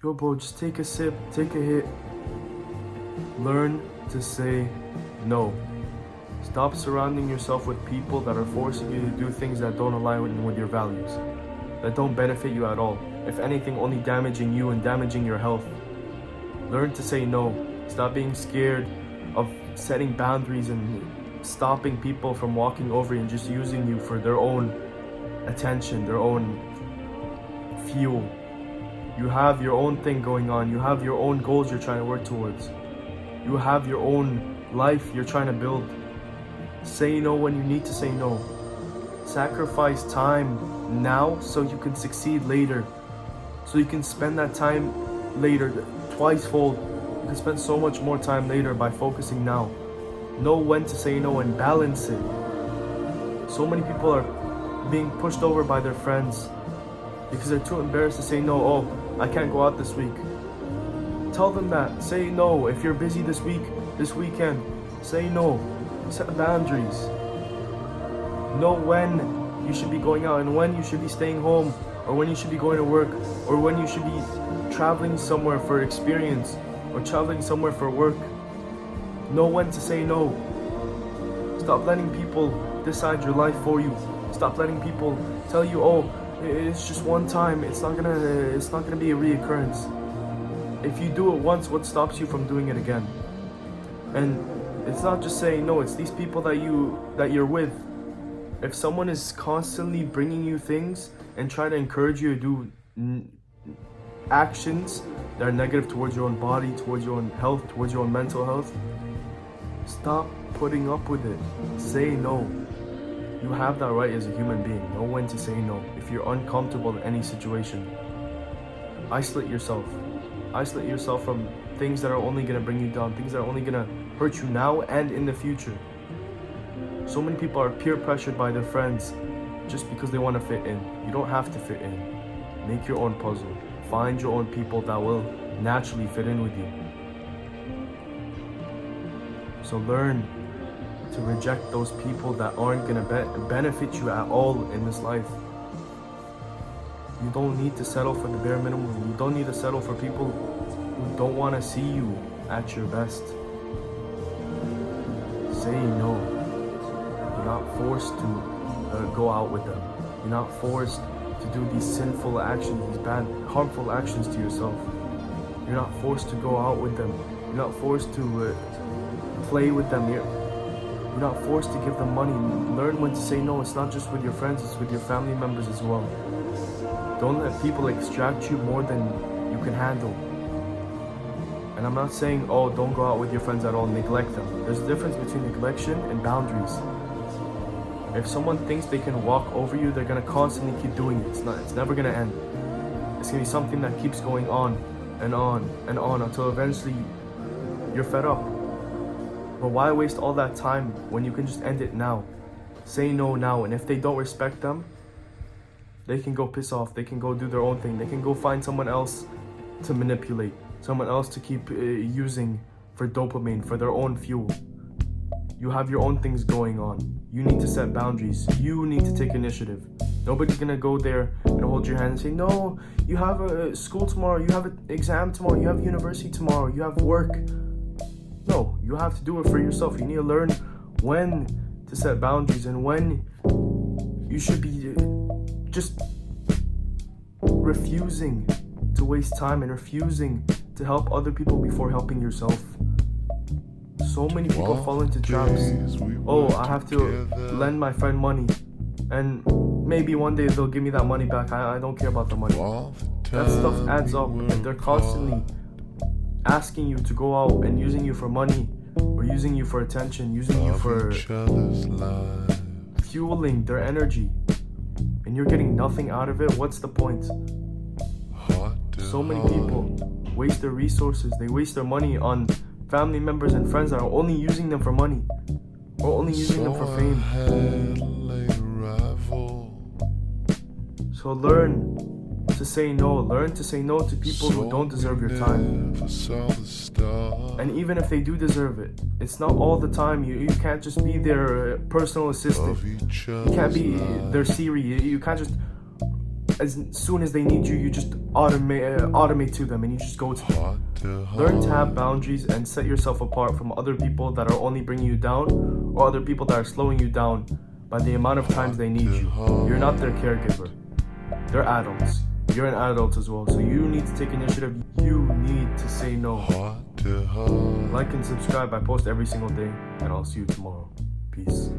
Yo, bro, just take a sip, take a hit. Learn to say no. Stop surrounding yourself with people that are forcing you to do things that don't align with your values, that don't benefit you at all. If anything, only damaging you and damaging your health. Learn to say no. Stop being scared of setting boundaries and stopping people from walking over you and just using you for their own attention, their own fuel. You have your own thing going on. You have your own goals you're trying to work towards. You have your own life you're trying to build. Say no when you need to say no. Sacrifice time now so you can succeed later. So you can spend that time later twice fold. You can spend so much more time later by focusing now. Know when to say no and balance it. So many people are being pushed over by their friends because they're too embarrassed to say no. Oh, I can't go out this week. Tell them that. Say no. If you're busy this week, this weekend, say no. Set boundaries. Know when you should be going out and when you should be staying home, or when you should be going to work, or when you should be traveling somewhere for experience, or traveling somewhere for work. Know when to say no. Stop letting people decide your life for you. Stop letting people tell you, oh, it's just one time. It's not gonna be a reoccurrence. If you do it once, what stops you from doing it again? And it's not just saying no. It's these people that you're with. If someone is constantly bringing you things and trying to encourage you to do actions that are negative towards your own body, towards your own health, towards your own mental health, stop putting up with it. Say no. You have that right as a human being. Know when to say no. If you're uncomfortable in any situation, isolate yourself. Isolate yourself from things that are only going to bring you down, things that are only going to hurt you now and in the future. So many people are peer pressured by their friends just because they want to fit in. You don't have to fit in. Make your own puzzle. Find your own people that will naturally fit in with you. So learn to reject those people that aren't going to benefit you at all in this life. You don't need to settle for the bare minimum. You don't need to settle for people who don't want to see you at your best. Say no. You're not forced to go out with them. You're not forced to do these sinful actions, these bad, harmful actions to yourself. You're not forced to go out with them. You're not forced to play with them. You're not forced to give them money. Learn when to say no. It's not just with your friends, it's with your family members as well. Don't let people extract you more than you can handle. And I'm not saying, oh, don't go out with your friends at all, neglect them. There's a difference between neglection and boundaries. If someone thinks they can walk over you, they're gonna constantly keep doing it. It's never gonna end. It's gonna be something that keeps going on and on and on until eventually you're fed up. But why waste all that time when you can just end it now? Say no now, and if they don't respect them, they can go piss off. They can go do their own thing. They can go find someone else to manipulate, someone else to keep using for dopamine, for their own fuel. You have your own things going on. You need to set boundaries. You need to take initiative. Nobody's gonna go there and hold your hand and say, no, you have a school tomorrow, you have an exam tomorrow, you have university tomorrow, you have work. No, you have to do it for yourself. You need to learn when to set boundaries and when you should be just refusing to waste time and refusing to help other people before helping yourself. So many people fall into traps. Oh, I have to lend my friend money and maybe one day they'll give me that money back. I don't care about the money. That stuff adds up, and they're constantly asking you to go out and using you for money or using you for attention, using you for fueling their energy, and you're getting nothing out of it. What's the point? So many people waste their resources. They waste their money on family members and friends that are only using them for money or only using them for fame. So learn to say no. Learn to say no to people who don't deserve your time. And even if they do deserve it, it's not all the time. You can't just be their personal assistant. You can't be their Siri. You can't just as soon as they need you, you just automate to them and you just go to them. Learn to have boundaries and set yourself apart from other people that are only bringing you down, or other people that are slowing you down by the amount of times they need you. You're not their caregiver. They're adults. You're an adult as well, so you need to take initiative. You need to say no. Like and subscribe. I post every single day, and I'll see you tomorrow. Peace.